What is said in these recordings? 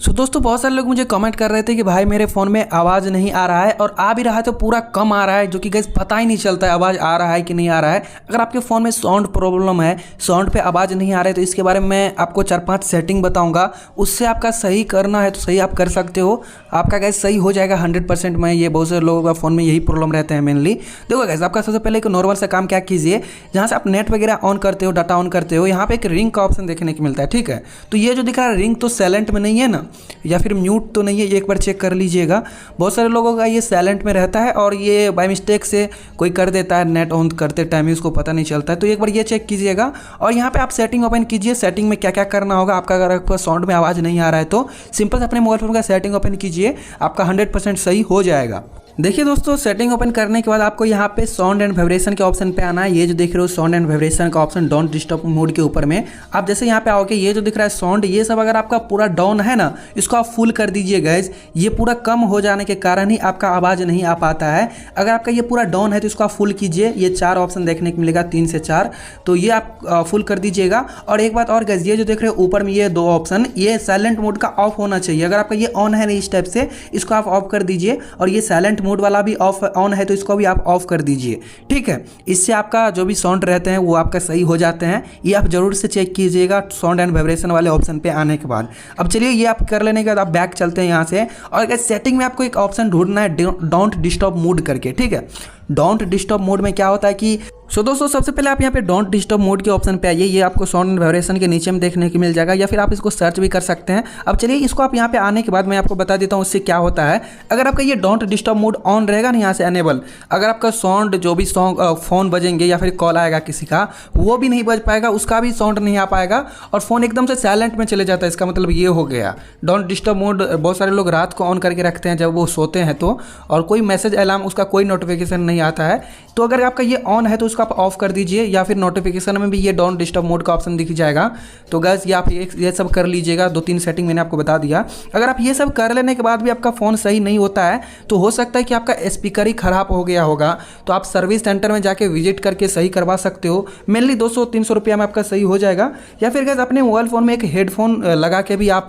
दोस्तों बहुत सारे लोग मुझे कमेंट कर रहे थे कि भाई मेरे फ़ोन में आवाज़ नहीं आ रहा है और आ भी रहा है तो पूरा कम आ रहा है, जो कि गाइस पता ही नहीं चलता है आवाज़ आ रहा है कि नहीं आ रहा है। अगर आपके फ़ोन में साउंड प्रॉब्लम है, साउंड पे आवाज़ नहीं आ रहा है, तो इसके बारे में मैं आपको 4-5 सेटिंग बताऊंगा। उससे आपका सही करना है तो सही आप कर सकते हो, आपका गाइस सही हो जाएगा 100%। मैं ये बहुत सारे लोगों का फ़ोन में यही प्रॉब्लम रहते हैं मेनली। देखो गाइस, आपका सबसे पहले एक नॉर्मल सा काम क्या कीजिए, जहाँ से आप नेट वगैरह ऑन करते हो, डाटा ऑन करते हो, यहाँ पे एक रिंग का ऑप्शन देखने को मिलता है। ठीक है, तो ये जो दिख रहा है रिंग तो साइलेंट में नहीं है ना, या फिर म्यूट तो नहीं है, ये एक बार चेक कर लीजिएगा। बहुत सारे लोगों का ये साइलेंट में रहता है और ये बाय मिस्टेक से कोई कर देता है, नेट ऑन करते टाइम ही उसको पता नहीं चलता है। तो एक बार ये चेक कीजिएगा और यहाँ पे आप सेटिंग ओपन कीजिए। सेटिंग में क्या क्या करना होगा आपका, अगर आपका साउंड में आवाज़ नहीं आ रहा है तो सिंपल से अपने मोबाइल फोन का सेटिंग ओपन कीजिए, आपका 100% सही हो जाएगा। देखिए दोस्तों, सेटिंग ओपन करने के बाद आपको यहाँ पे साउंड एंड वाइब्रेशन के ऑप्शन पे आना है। ये जो देख रहे हो साउंड एंड वाइब्रेशन का ऑप्शन डोंट डिस्टर्ब मोड के ऊपर में, आप जैसे यहाँ पे आओगे, ये जो दिख रहा है साउंड, ये सब अगर आपका पूरा डाउन है ना, इसको आप फुल कर दीजिए गाइस। ये पूरा कम हो जाने के कारण ही आपका आवाज़ नहीं आ पाता है। अगर आपका ये पूरा डाउन है तो इसको आप फुल कीजिए। ये 4 ऑप्शन देखने को मिलेगा, 3 से 4, तो ये आप फुल कर दीजिएगा। और एक बात और गाइस, ये जो देख रहे हो ऊपर में ये 2 ऑप्शन, ये साइलेंट मोड का ऑफ होना चाहिए। अगर आपका ये ऑन है ना इस टाइप से, इसको आप ऑफ कर दीजिए। और ये साइलेंट मोड वाला भी ऑन है तो इसको भी आप ऑफ कर दीजिए। ठीक है, इससे आपका जो भी साउंड रहते हैं वो आपका सही हो जाते हैं। ये आप जरूर से चेक कीजिएगा साउंड एंड वाइब्रेशन वाले ऑप्शन पे आने के बाद। अब चलिए ये आप कर लेने के बाद आप बैक चलते हैं यहाँ से, और सेटिंग में आपको एक ऑप्शन ढूंढना है डोंट डिस्टर्ब मोड करके। ठीक है, डोंट डिस्टर्ब मोड में क्या होता है कि दोस्तों सबसे पहले आप यहाँ पे डोंट डिस्टर्ब मोड के ऑप्शन पे आइए। ये आपको साउंड एंड वाइब्रेशन के नीचे में देखने को मिल जाएगा, या फिर आप इसको सर्च भी कर सकते हैं। अब चलिए इसको आप यहाँ पे आने के बाद मैं आपको बता देता हूँ उससे क्या होता है। अगर आपका ये डोंट डिस्टर्ब मोड ऑन रहेगा ना, यहाँ से अनेबल, अगर आपका साउंड जो भी फ़ोन बजेंगे या फिर कॉल आएगा किसी का, वो भी नहीं बज पाएगा, उसका भी साउंड नहीं आ पाएगा और फ़ोन एकदम से साइलेंट में चले जाता है। इसका मतलब ये हो गया डोंट डिस्टर्ब मोड। बहुत सारे लोग रात को ऑन करके रखते हैं जब वो सोते हैं तो, और कोई मैसेज अलार्म उसका कोई नोटिफिकेशन नहीं आता है। तो अगर आपका ये ऑन है तो उसको आप ऑफ कर दीजिए, या फिर नोटिफिकेशन में भी ये डोंट डिस्टर्ब मोड का ऑप्शन दिख जाएगा। तो गाइस ये आप ये सब कर लीजिएगा। 2-3 सेटिंग मैंने आपको बता दिया। अगर आप ये सब कर लेने के बाद भी आपका फ़ोन सही नहीं होता है तो हो सकता है कि आपका स्पीकर ही ख़राब हो गया होगा। तो आप सर्विस सेंटर में जाके विजिट करके सही करवा सकते हो। मेनली 200-300 रुपया में आपका सही हो जाएगा। या फिर गाइस अपने मोबाइल फ़ोन में एक हेडफोन लगा के भी आप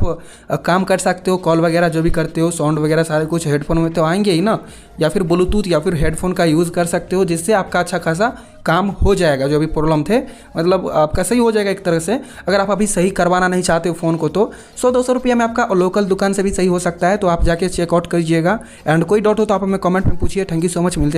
काम कर सकते हो। कॉल वगैरह जो भी करते हो, साउंड वगैरह सारे कुछ हेडफोन में तो आएंगे ही ना, या फिर ब्लूटूथ या फिर हेडफोन का यूज़ कर सकते हो, जिससे आपका अच्छा खासा काम हो जाएगा। जो भी प्रॉब्लम थे मतलब आपका सही हो जाएगा एक तरह से। अगर आप अभी सही करवाना नहीं चाहते हो फ़ोन को तो 100-200 रुपया में आपका लोकल दुकान से भी सही हो सकता है। तो आप जाके चेकआउट कीजिएगा। एंड कोई डाउट हो तो आप हमें कमेंट में पूछिए। थैंक यू सो मच, मिलते हैं।